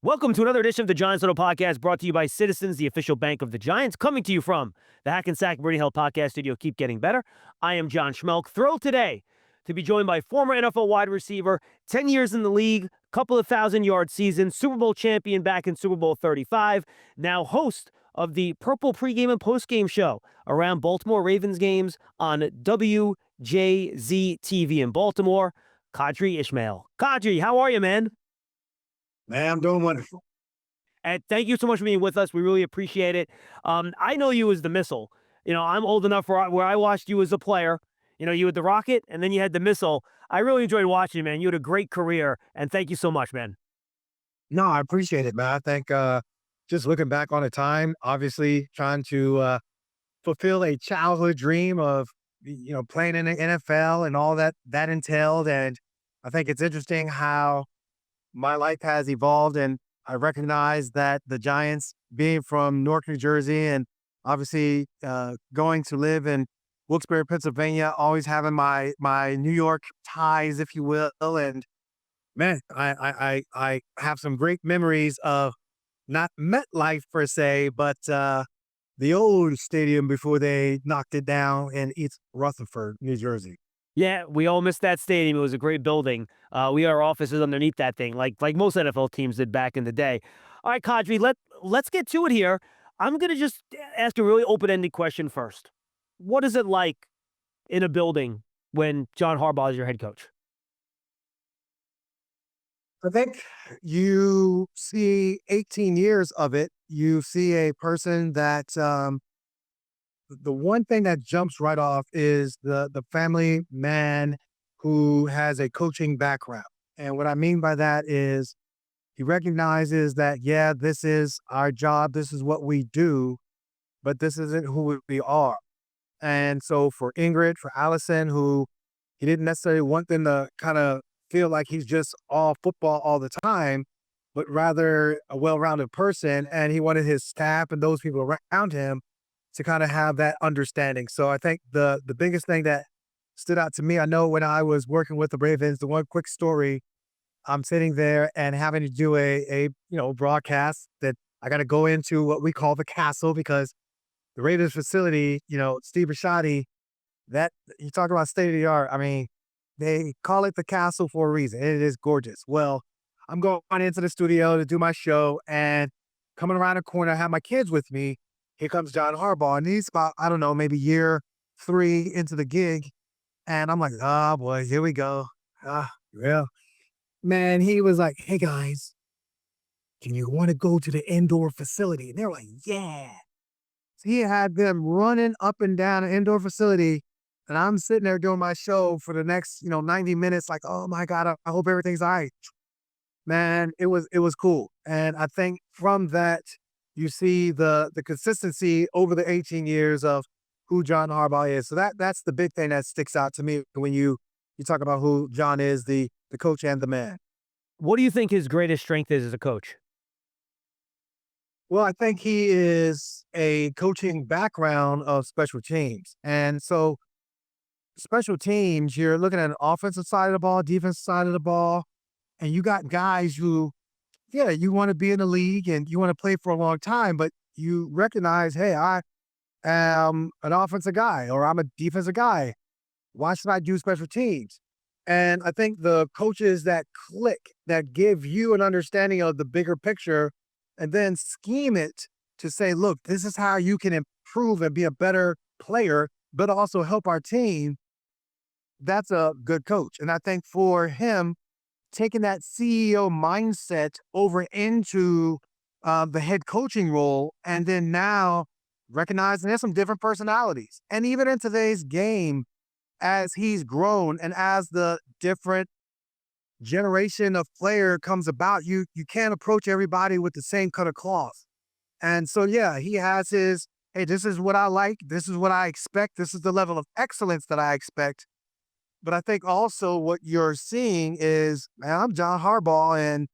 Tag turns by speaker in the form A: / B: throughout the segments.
A: Welcome to another edition of the Giants Huddle podcast brought to you by Citizens, the official bank of the Giants, coming to you from the Hackensack Meridian Health Podcast Studio. Keep getting better. I am John Schmeelk, thrilled today to be joined by former NFL wide receiver, 10 years in the league, couple of 1,000-yard seasons, Super Bowl champion back in Super Bowl 35, now host of the Purple pregame and postgame show around Baltimore Ravens games on WJZ TV in Baltimore, Qadry Ismail. Qadry, how are you, man?
B: Man, I'm doing wonderful.
A: And thank you so much for being with us. We really appreciate it. I know you as the missile. I'm old enough where I watched you as a player. You had the rocket, and then you had the missile. I really enjoyed watching you, man. You had a great career, and thank you so much, man.
B: No, I appreciate it, man. I think just looking back on the time, obviously trying to fulfill a childhood dream of playing in the NFL and all that entailed. And I think it's interesting how my life has evolved, and I recognize that the Giants, being from Newark, New Jersey, and obviously going to live in Wilkes-Barre, Pennsylvania, always having my New York ties, if you will. And man, I have some great memories of not MetLife per se, but the old stadium before they knocked it down in East Rutherford, New Jersey.
A: Yeah, we all missed that stadium. It was a great building. We had our offices underneath that thing, like most NFL teams did back in the day. All right, Qadry, let's get to it here. I'm gonna just ask a really open-ended question first. What is it like in a building when John Harbaugh is your head coach?
B: I think you see 18 years of it. You see a person that the one thing that jumps right off is the family man who has a coaching background. And what I mean by that is he recognizes that, yeah, this is our job, this is what we do, but this isn't who we are. And so for Ingrid, for Allison, who he didn't necessarily want them to kind of feel like he's just all football all the time, but rather a well-rounded person. And he wanted his staff and those people around him to kind of have that understanding. So I think the biggest thing that stood out to me, I know when I was working with the Ravens, the one quick story, I'm sitting there and having to do a broadcast that I got to go into what we call the castle, because the Ravens facility, Steve Bisciotti, that you talk about state of the art. I mean, they call it the castle for a reason. It is gorgeous. Well, I'm going into the studio to do my show, and coming around the corner, I have my kids with me. Here comes John Harbaugh, and he's about, I don't know, maybe year 3 into the gig. And I'm like, oh boy, here we go. Yeah. Man, he was like, hey guys, can you want to go to the indoor facility? And they're like, yeah. So he had them running up and down an indoor facility. And I'm sitting there doing my show for the next, 90 minutes, like, oh my God, I hope everything's all right. Man, it was cool. And I think from that, you see the consistency over the 18 years of who John Harbaugh is. So that's the big thing that sticks out to me when you talk about who John is, the coach and the man.
A: What do you think his greatest strength is as a coach?
B: Well, I think he is a coaching background of special teams. And so special teams, you're looking at an offensive side of the ball, defensive side of the ball, and you got guys who, yeah, you want to be in the league and you want to play for a long time, but you recognize, hey, I am an offensive guy or I'm a defensive guy. Why should I do special teams? And I think the coaches that click, that give you an understanding of the bigger picture and then scheme it to say, look, this is how you can improve and be a better player, but also help our team. That's a good coach. And I think for him, taking that CEO mindset over into the head coaching role, and then now recognizing there's some different personalities. And even in today's game, as he's grown and as the different generation of player comes about, you can't approach everybody with the same cut of cloth. And so, yeah, he has his, hey, this is what I like. This is what I expect. This is the level of excellence that I expect. But I think also what you're seeing is, man, I'm John Harbaugh and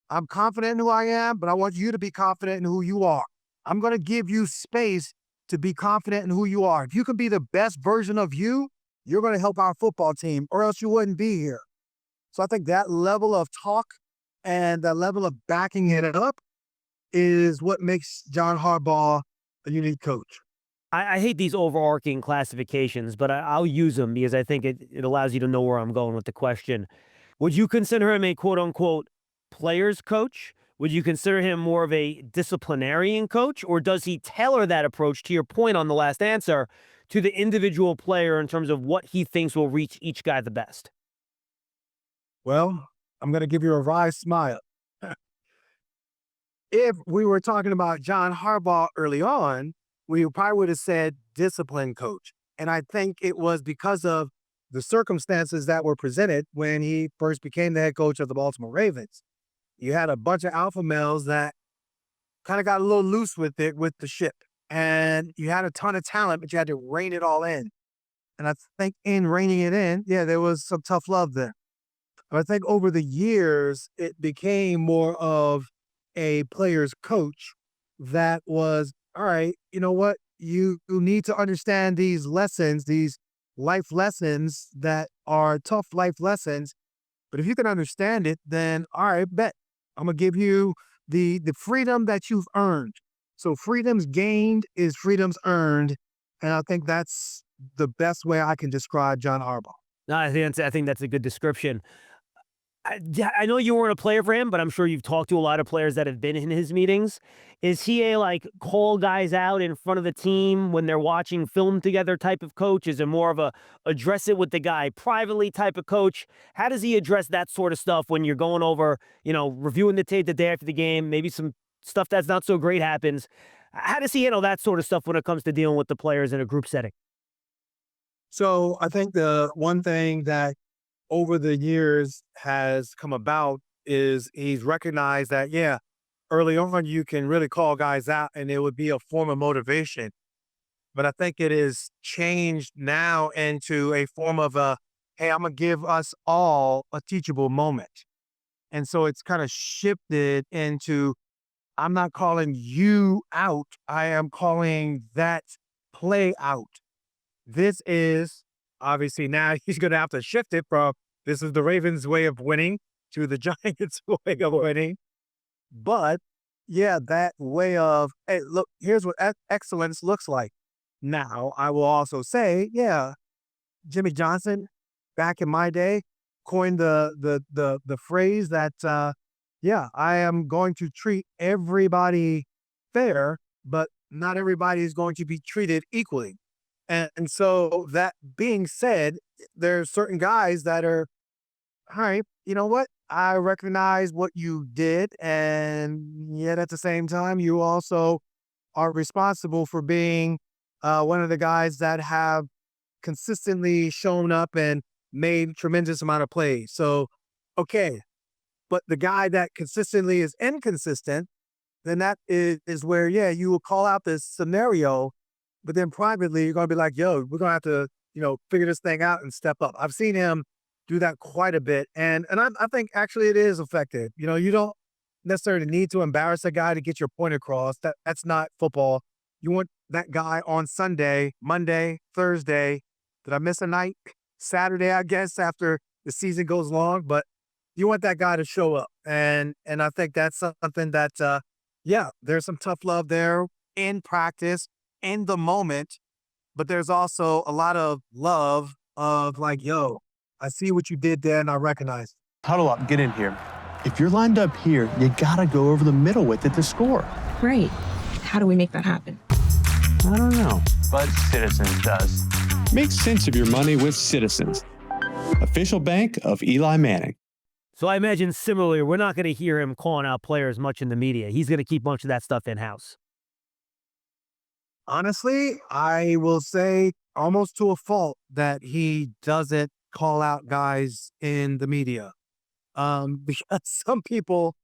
B: I'm confident in who I am, but I want you to be confident in who you are. I'm going to give you space to be confident in who you are. If you can be the best version of you, you're going to help our football team, or else you wouldn't be here. So I think that level of talk And the level of backing it up is what makes John Harbaugh a unique coach.
A: I hate these overarching classifications, but I'll use them because I think it allows you to know where I'm going with the question. Would you consider him a quote unquote players coach? Would you consider him more of a disciplinarian coach, or does he tailor that approach, to your point on the last answer, to the individual player in terms of what he thinks will reach each guy the best?
B: Well, I'm going to give you a wry smile. If we were talking about John Harbaugh early on, we probably would have said discipline coach. And I think it was because of the circumstances that were presented when he first became the head coach of the Baltimore Ravens. You had a bunch of alpha males that kind of got a little loose with it with the ship. And you had a ton of talent, but you had to rein it all in. And I think in reining it in, yeah, there was some tough love there. But I think over the years, it became more of a player's coach that was, all right, you know what? You need to understand these lessons, these life lessons that are tough life lessons. But if you can understand it, then all right, bet I'm gonna give you the freedom that you've earned. So freedom's gained is freedom's earned. And I think that's the best way I can describe John Harbaugh.
A: No, I think that's a good description. I know you weren't a player for him, but I'm sure you've talked to a lot of players that have been in his meetings. Is he a like call guys out in front of the team when they're watching film together type of coach? Is it more of a address it with the guy privately type of coach? How does he address that sort of stuff when you're going over, reviewing the tape the day after the game? Maybe some stuff that's not so great happens. How does he handle that sort of stuff when it comes to dealing with the players in a group setting?
B: So I think the one thing that over the years has come about is he's recognized that, yeah, early on you can really call guys out and it would be a form of motivation. But I think it is changed now into a form of a, hey, I'm going to give us all a teachable moment. And so it's kind of shifted into, I'm not calling you out. I am calling that play out. This is obviously now he's going to have to shift it from this is the Ravens' way of winning to the Giants' way of winning. But yeah, that way of, hey, look, here's what excellence looks like. Now, I will also say, yeah, Jimmy Johnson, back in my day, coined the phrase that, yeah, I am going to treat everybody fair, but not everybody is going to be treated equally. And so that being said, there's certain guys that are, all right, you know what? I recognize what you did. And yet at the same time, you also are responsible for being one of the guys that have consistently shown up and made tremendous amount of plays. So, okay. But the guy that consistently is inconsistent, then that is where, yeah, you will call out this scenario, but then privately, you're going to be like, yo, we're going to have to, figure this thing out and step up. I've seen him do that quite a bit. And I think actually it is effective. You don't necessarily need to embarrass a guy to get your point across. That's not football. You want that guy on Sunday, Monday, Thursday. Did I miss a night? Saturday, I guess, after the season goes long. But you want that guy to show up. And I think that's something that, yeah, there's some tough love there in practice, in the moment. But there's also a lot of love of like, yo, I see what you did there and I recognize.
C: Huddle up, get in here. If you're lined up here, you gotta go over the middle with it to score.
D: Right. How do we make that happen?
C: I don't know, but Citizens does.
E: Make sense of your money with Citizens, official bank of Eli Manning.
A: So I imagine similarly, we're not going to hear him calling out players much in the media. He's going to keep much of that stuff in-house.
B: Honestly, I will say almost to a fault that he doesn't call out guys in the media. Because some people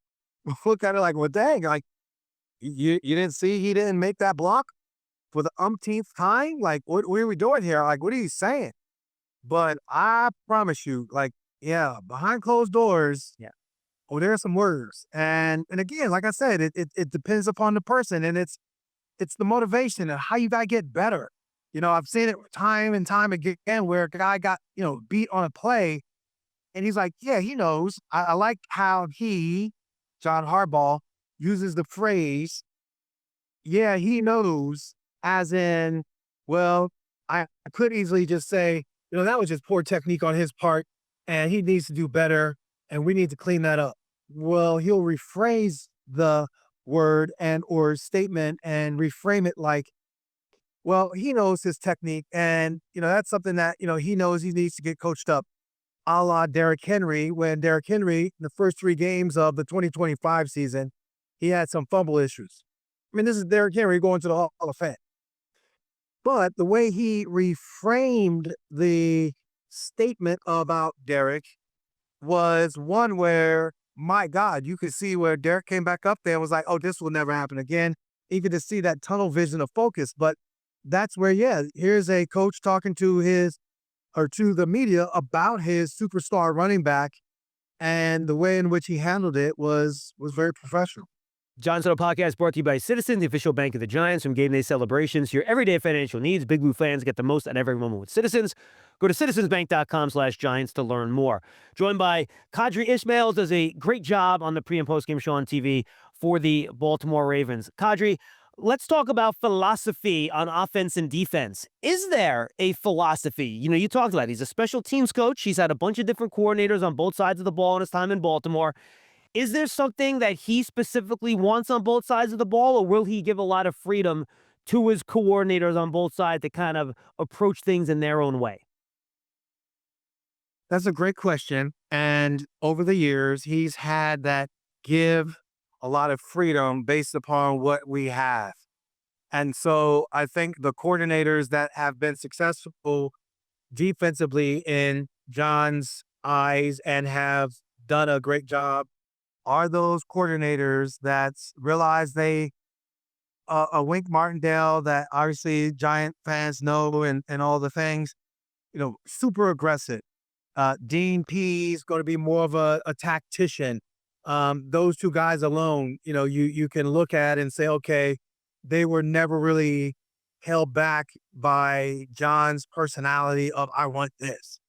B: look at it like, well, dang, like you didn't see he didn't make that block for the umpteenth time? Like, what are we doing here? Like, what are you saying? But I promise you, like, yeah, behind closed doors,
A: Yeah.
B: oh, there are some words. And again, like I said, it depends upon the person and it's the motivation and how you gotta get better. I've seen it time and time again where a guy got, beat on a play And he's like, yeah, he knows. I like how John Harbaugh, uses the phrase, yeah, he knows, as in, well, I could easily just say, that was just poor technique on his part, and he needs to do better, and we need to clean that up. Well, he'll rephrase the word and or statement and reframe it like, well, he knows his technique, and that's something that he knows he needs to get coached up, a la Derrick Henry. When Derrick Henry, in the first 3 games of the 2025 season, he had some fumble issues. I mean, this is Derrick Henry going to the Hall of Fame. But the way he reframed the statement about Derrick was one where, my God, you could see where Derrick came back up there and was like, oh, this will never happen again. You could just see that tunnel vision of focus. But that's where, yeah, here's a coach talking to to the media about his superstar running back, and the way in which he handled it was very professional.
A: Giants Huddle podcast brought to you by Citizens, the official bank of the Giants. From game day celebrations to your everyday financial needs, Big Blue fans get the most at every moment with Citizens. Go to citizensbank.com/Giants to learn more. Joined by Qadry Ismail, does a great job on the pre- and post-game show on TV for the Baltimore Ravens. Qadry, let's talk about philosophy on offense and defense. Is there a philosophy? You talked about it. He's a special teams coach. He's had a bunch of different coordinators on both sides of the ball in his time in Baltimore. Is there something that he specifically wants on both sides of the ball, or will he give a lot of freedom to his coordinators on both sides to kind of approach things in their own way?
B: That's a great question. And over the years, he's had that give a lot of freedom based upon what we have. And so I think the coordinators that have been successful defensively in John's eyes and have done a great job are those coordinators that realize a Wink Martindale that obviously Giant fans know, and all the things, super aggressive. Dean Pease going to be more of a tactician. Those two guys alone, you can look at and say, okay, they were never really held back by John's personality of, I want this.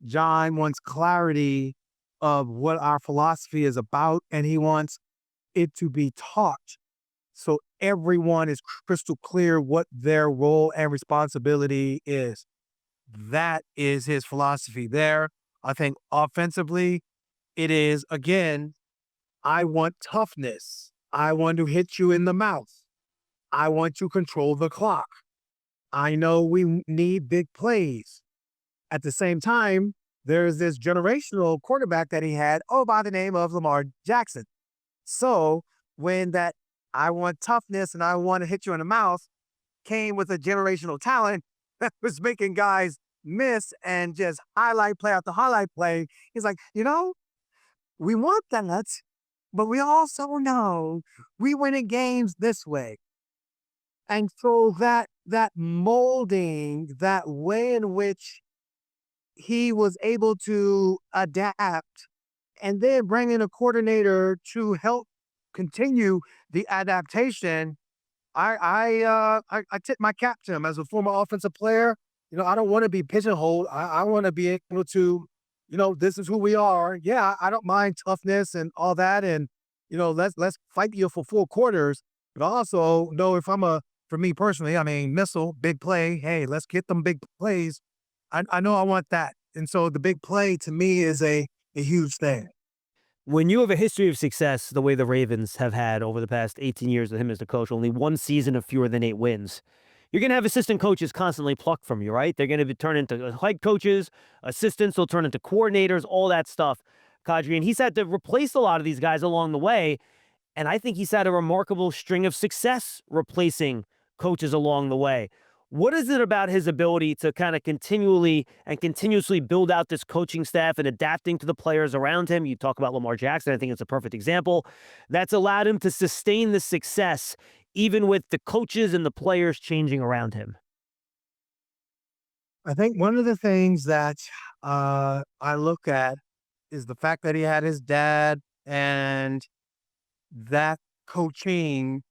B: John wants clarity of what our philosophy is about, and he wants it to be taught so everyone is crystal clear what their role and responsibility is. That is his philosophy there. I think offensively, it is, again, I want toughness. I want to hit you in the mouth. I want to control the clock. I know we need big plays. At the same time, there's this generational quarterback that he had, by the name of Lamar Jackson. So when that I want toughness and I want to hit you in the mouth came with a generational talent that was making guys miss and just highlight play after highlight play, he's like, we want that, but we also know we win in games this way. And so that molding, that way in which he was able to adapt and then bring in a coordinator to help continue the adaptation, I tip my cap to him as a former offensive player. I don't want to be pigeonholed. I want to be able to, this is who we are. Yeah, I don't mind toughness and all that, and let's fight you for 4 quarters. But I also know for me personally, I mean, missile, big play. Hey, let's get them big plays. I know I want that. And so the big play to me is a huge thing.
A: When you have a history of success, the way the Ravens have had over the past 18 years with him as the coach, only one season of fewer than 8 wins, you're going to have assistant coaches constantly plucked from you, right? They're going to turn into head coaches, assistants will turn into coordinators, all that stuff, Qadry. And he's had to replace a lot of these guys along the way. And I think he's had a remarkable string of success replacing coaches along the way. What is it about his ability to kind of continuously build out this coaching staff and adapting to the players around him? You talk about Lamar Jackson. I think it's a perfect example. That's allowed him to sustain the success even with the coaches and the players changing around him.
B: I think one of the things that I look at is the fact that he had his dad and that coaching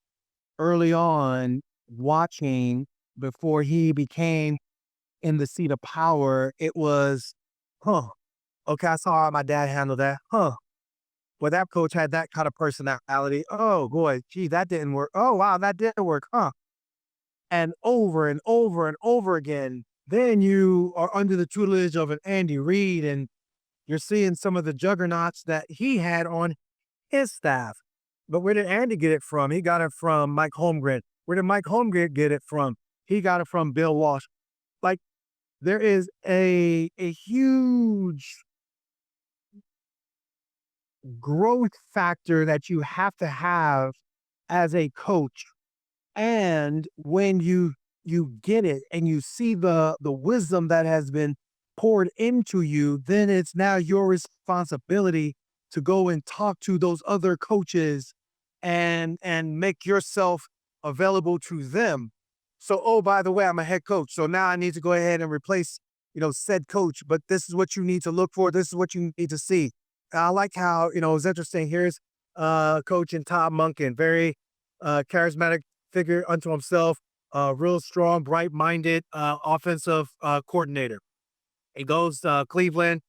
B: early on, watching before he became in the seat of power. It was, Okay, I saw how my dad handled that. Huh. Well, that coach had that kind of personality. Oh, boy, gee, that didn't work. Oh, wow, that didn't work. Huh. And over again, then you are under the tutelage of an Andy Reid, and you're seeing some of the juggernauts that he had on his staff. But where did Andy get it from? He got it from Mike Holmgren. Where did Mike Holmgren get it from? He got it from Bill Walsh. Like, there is a huge growth factor that you have to have as a coach. And when you get it and you see the wisdom that has been poured into you, then it's now your responsibility to go and talk to those other coaches and make yourself available to them. So, oh, by the way, I'm a head coach. So now I need to go ahead and replace, said coach, but this is what you need to look for. This is what you need to see. I like how, it's interesting. Here's coach and Todd Monken, very charismatic figure unto himself, real strong, bright-minded offensive coordinator. He goes to Cleveland,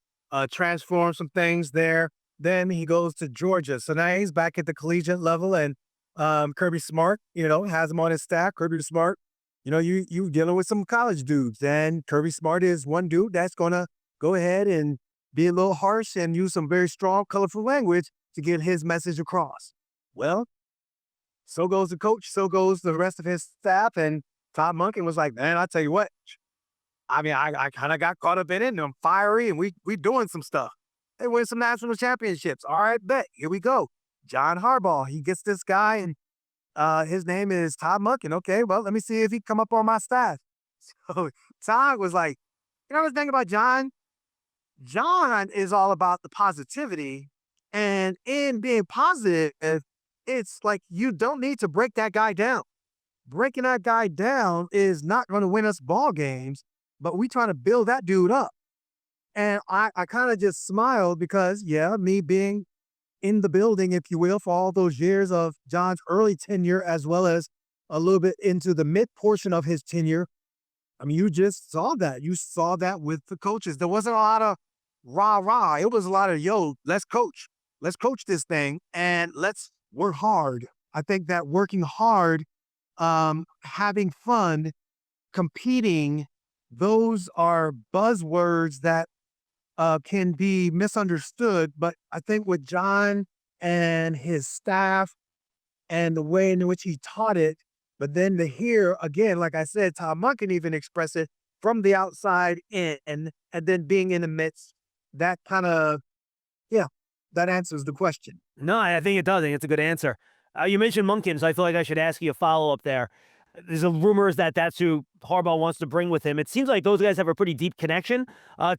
B: transforms some things there. Then he goes to Georgia. So now he's back at the collegiate level, and Kirby Smart, has him on his staff. Kirby Smart, you dealing with some college dudes, and Kirby Smart is one dude that's going to go ahead and be a little harsh and use some very strong, colorful language to get his message across. Well, so goes the coach, so goes the rest of his staff, and Todd Monken was like, man, I tell you what, I mean, I kind of got caught up in it, and I'm fiery, and we doing some stuff. They win some national championships. All right, bet. Here we go. John Harbaugh, he gets this guy, and his name is Todd Monken. Okay, well, let me see if he come up on my staff. So Todd was like, the thing about John? John is all about the positivity, and in being positive, it's like you don't need to break that guy down. Breaking that guy down is not going to win us ball games, but we trying to build that dude up. And I kind of just smiled because, me being in the building, if you will, for all those years of John's early tenure, as well as a little bit into the mid portion of his tenure. I mean, you just saw that. You saw that with the coaches. There wasn't a lot of rah-rah. It was a lot of, let's coach. Let's coach this thing, and let's work hard. I think that working hard, having fun, competing, those are buzzwords that can be misunderstood. But I think with John and his staff and the way in which he taught it, but then to hear, again, like I said, Tom Monken even express it from the outside in, and then being in the midst, that kind of, that answers the question.
A: No, I think it does. I think it's a good answer. You mentioned Monken, so I feel like I should ask you a follow-up there. There's rumors that that's who Harbaugh wants to bring with him. It seems like those guys have a pretty deep connection.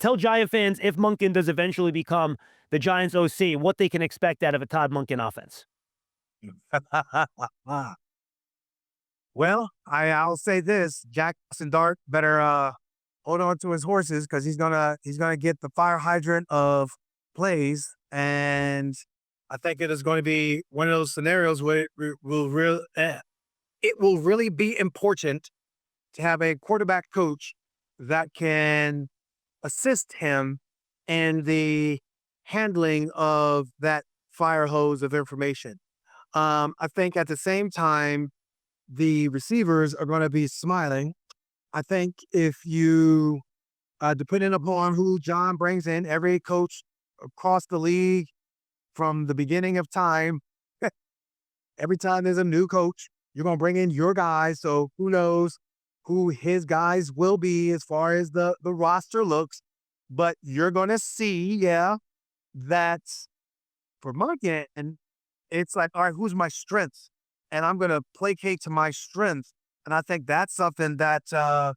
A: Tell Giant fans, if Monken does eventually become the Giants OC, what they can expect out of a Todd Monken offense.
B: Well, I'll say this: Jackson Dart better hold on to his horses, because he's gonna get the fire hydrant of plays, and I think it is going to be one of those scenarios where it will really be important to have a quarterback coach that can assist him in the handling of that fire hose of information. I think at the same time, the receivers are going to be smiling. I think if you, depending upon who John brings in, every coach across the league from the beginning of time, every time there's a new coach, you're going to bring in your guys. So who knows who his guys will be as far as the roster looks. But you're going to see, that for Monken, it's like, all right, who's my strengths? And I'm going to placate to my strengths. And I think that's something that, I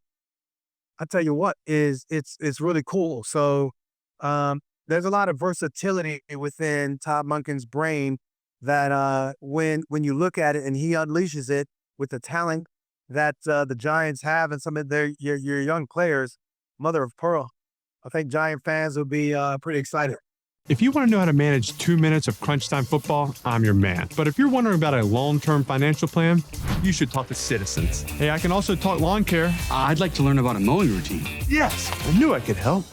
B: tell you what, it's really cool. So there's a lot of versatility within Todd Monken's brain that when you look at it and he unleashes it with the talent that the Giants have and some of your young players, mother of pearl, I think Giant fans will be pretty excited.
E: If you want to know how to manage 2 minutes of crunch time football, I'm your man. But if you're wondering about a long-term financial plan, you should talk to Citizens. Hey, I can also talk lawn care.
F: I'd like to learn about a mowing routine.
C: Yes, I knew I could help.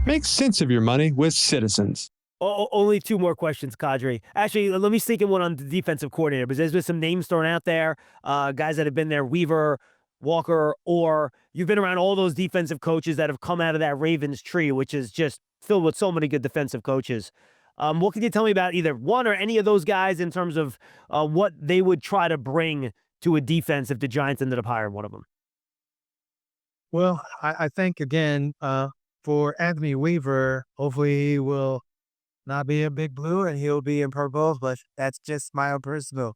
E: Make sense of your money with Citizens.
A: Only two more questions, Qadry. Actually, let me sneak in one on the defensive coordinator, because there's been some names thrown out there, guys that have been there, Weaver, Walker, or you've been around all those defensive coaches that have come out of that Ravens tree, which is just filled with so many good defensive coaches. What can you tell me about either one or any of those guys in terms of what they would try to bring to a defense if the Giants ended up hiring one of them?
B: Well, I think, again, for Anthony Weaver, hopefully he will not be in big blue and he'll be in purple, but that's just my own personal.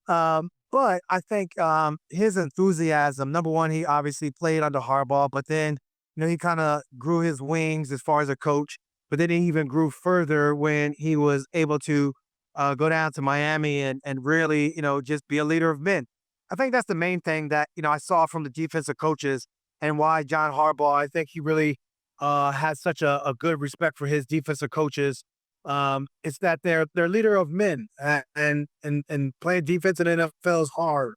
B: But I think his enthusiasm, number one, he obviously played under Harbaugh, but then, he kind of grew his wings as far as a coach, but then he even grew further when he was able to go down to Miami and really, just be a leader of men. I think that's the main thing that, I saw from the defensive coaches and why John Harbaugh, I think he really has such a good respect for his defensive coaches. It's that they're leader of men, and playing defense in the NFL is hard.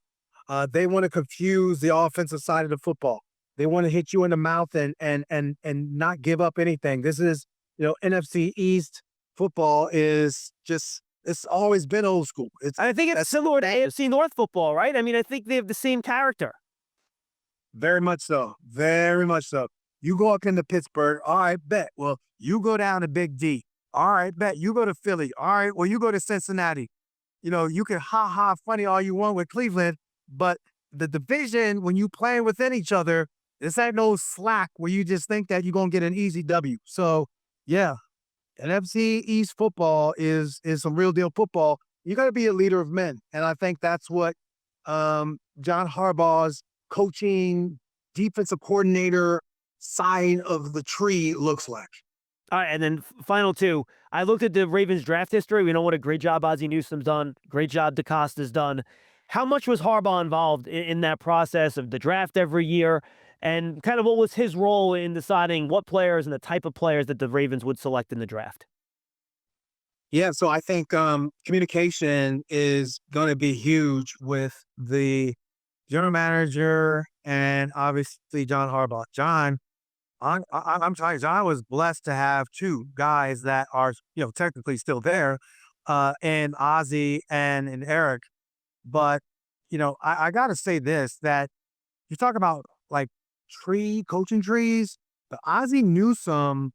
B: They want to confuse the offensive side of the football. They want to hit you in the mouth and not give up anything. This is, NFC East football is just, it's always been old school.
A: I think it's similar to AFC North football, right? I mean, I think they have the same character.
B: Very much so. Very much so. You go up into Pittsburgh, all right, bet. Well, you go down to Big D. All right, bet. You go to Philly. All right, well, you go to Cincinnati. You can funny all you want with Cleveland, but the division, when you playing within each other, this ain't no slack where you just think that you're going to get an easy W. So, yeah, NFC East football is some real deal football. You got to be a leader of men. And I think that's what John Harbaugh's coaching, defensive coordinator side of the tree looks like.
A: All right, and then final two. I looked at the Ravens draft history. We know what a great job Ozzie Newsome's done. Great job DeCosta's done. How much was Harbaugh involved in that process of the draft every year? And kind of what was his role in deciding what players and the type of players that the Ravens would select in the draft?
B: Yeah, so I think communication is going to be huge with the general manager and obviously John Harbaugh. I'm telling you, John was blessed to have two guys that are, technically still there, and Ozzie and Eric. But, I got to say this, that you talk about like coaching trees, the Ozzie Newsome,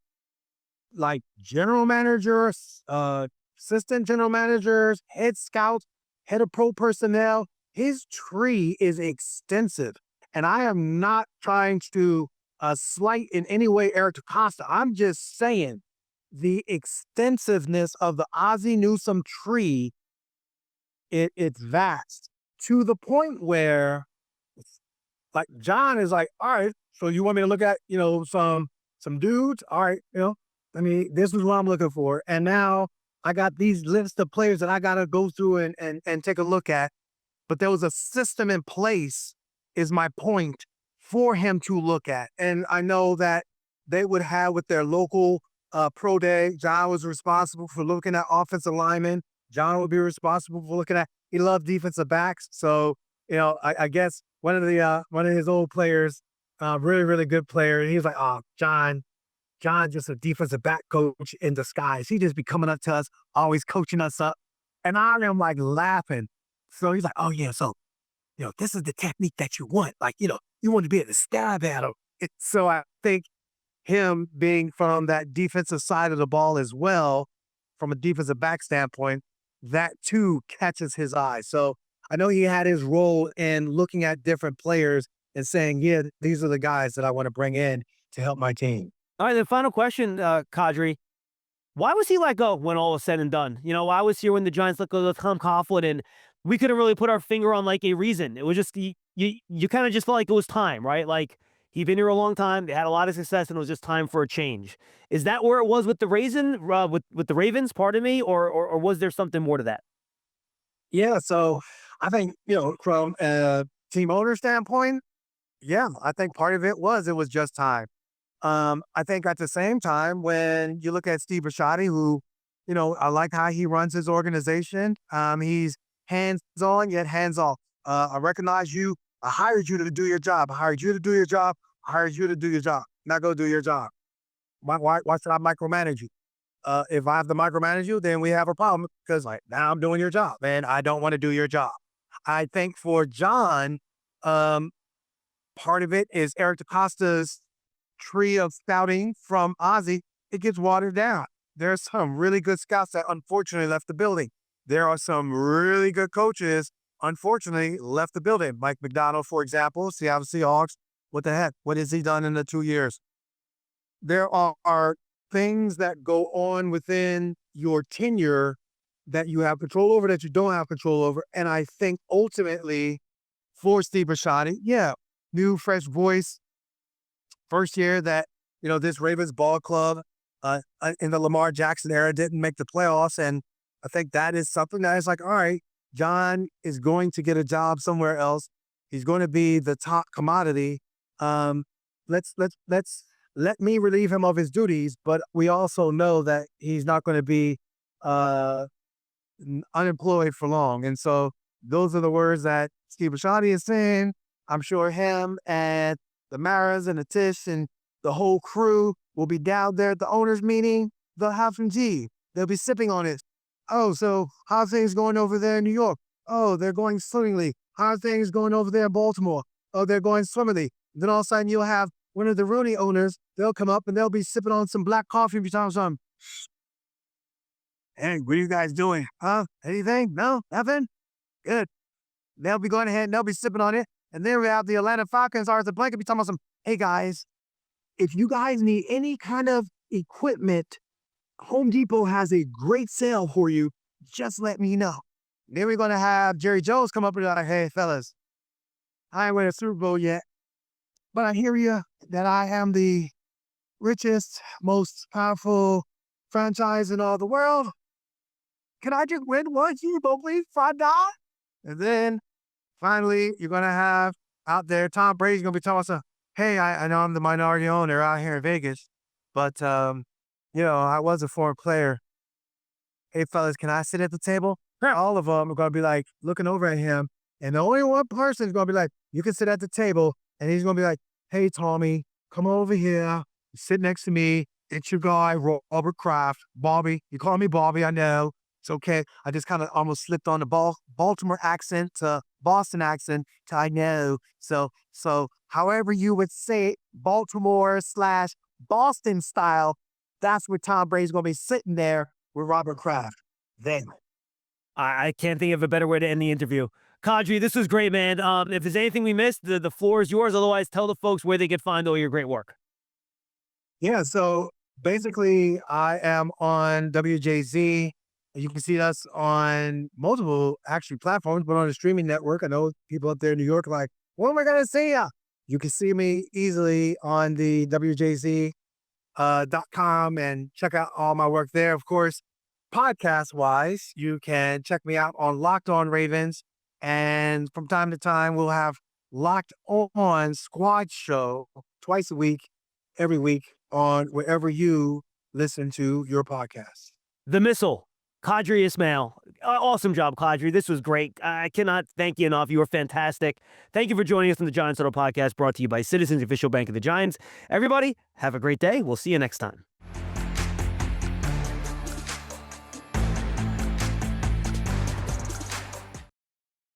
B: like general managers, assistant general managers, head scouts, head of pro personnel, his tree is extensive. And I am not trying to slight in any way Eric DeCosta. I'm just saying the extensiveness of the Ozzie Newsome tree, it's vast to the point where, like, John is like, all right, so you want me to look at, some dudes? All right, this is what I'm looking for. And now I got these lists of players that I got to go through and take a look at. But there was a system in place, is my point, for him to look at. And I know that they would have with their local pro day, John was responsible for looking at offensive linemen. John would be responsible for looking at, he loved defensive backs. So, I guess one of his old players, really, really good player, he was like, oh, John just a defensive back coach in disguise. He just be coming up to us, always coaching us up. And I am like laughing. So he's like, oh yeah, so, this is the technique that you want. Like, you want to be able to stab at him. So I think him being from that defensive side of the ball as well, from a defensive back standpoint, that too catches his eye. So I know he had his role in looking at different players and saying, yeah, these are the guys that I want to bring in to help my team.
A: All right, the final question, Qadry. Why was he let go when all was said and done? Why was he when the Giants let go of Tom Coughlin and we couldn't really put our finger on like a reason? It was just, you kind of just felt like it was time, right? Like he'd been here a long time. They had a lot of success and it was just time for a change. Is that where it was with the with the Ravens, pardon me, or was there something more to that?
B: Yeah, so I think, from a team owner standpoint, yeah, I think part of it was just time. I think at the same time, when you look at Steve Bisciotti, who, I like how he runs his organization. He's hands-on yet hands-off. I recognize you. I hired you to do your job. I hired you to do your job. I hired you to do your job. not go do your job. Why should I micromanage you? If I have to micromanage you, then we have a problem because like now I'm doing your job and I don't want to do your job. I think for John, um, part of it is Eric DaCosta's tree of scouting from Ozzie. It gets watered down. There's some really good scouts that unfortunately left the building. There are some really good coaches, unfortunately, left the building. Mike McDonald, for example, Seattle Seahawks. What the heck? What has he done in the 2 years? There are things that go on within your tenure that you have control over that you don't have control over. And I think ultimately for Steve Bisciotti, yeah, new, fresh voice, first year that, this Ravens ball club in the Lamar Jackson era didn't make the playoffs. And I think that is something that is like, all right, John is going to get a job somewhere else. He's going to be the top commodity. Let me relieve him of his duties, but we also know that he's not going to be unemployed for long. And so those are the words that Steve Bisciotti is saying. I'm sure him and the Maras and the Tish and the whole crew will be down there at the owners' meeting. They'll have some tea. They'll be sipping on it. Oh, so how's things going over there in New York? Oh, they're going swimmingly. How's things going over there in Baltimore? Oh, they're going swimmingly. Then all of a sudden you'll have one of the Rooney owners. They'll come up and they'll be sipping on some black coffee every time something. Hey, what are you guys doing? Huh? Anything? No? Nothing? Good. They'll be going ahead and they'll be sipping on it. And then we have the Atlanta Falcons, Arthur Blank, be talking about some, hey guys, if you guys need any kind of equipment, Home Depot has a great sale for you. Just let me know. Then we're going to have Jerry Jones come up and be like, hey, fellas, I ain't win a Super Bowl yet, but I hear you that I am the richest, most powerful franchise in all the world. Can I just win one Super Bowl, please? $5? And then finally, you're going to have out there, Tom Brady's going to be telling us, hey, I know I'm the minority owner out here in Vegas, but, I was a former player. Hey, fellas, can I sit at the table? All of them are going to be like looking over at him. And the only one person is going to be like, you can sit at the table. And he's going to be like, hey, Tommy, come over here. Sit next to me. It's your guy, Robert Kraft. Bobby. You call me Bobby, I know. It's okay. I just kind of almost slipped on the Baltimore accent to Boston accent to I know. So however you would say it, Baltimore/Boston style, that's where Tom Brady's going to be sitting there with Robert Kraft. Then.
A: I can't think of a better way to end the interview. Qadry, this was great, man. If there's anything we missed, the floor is yours. Otherwise, tell the folks where they can find all your great work.
B: Yeah, so basically, I am on WJZ. You can see us on multiple, actually, platforms, but on the streaming network. I know people up there in New York are like, when am I going to see ya? You can see me easily on the WJZ.com and check out all my work there. Of course, podcast-wise, you can check me out on Locked On Ravens. And from time to time, we'll have Locked On Squad Show twice a week, every week on wherever you listen to your podcast.
A: The Missile, Qadry Ismail. Awesome job, Qadry. This was great. I cannot thank you enough. You were fantastic. Thank you for joining us on the Giants Huddle podcast, brought to you by Citizens, the official bank of the Giants. Everybody, have a great day. We'll see you next time.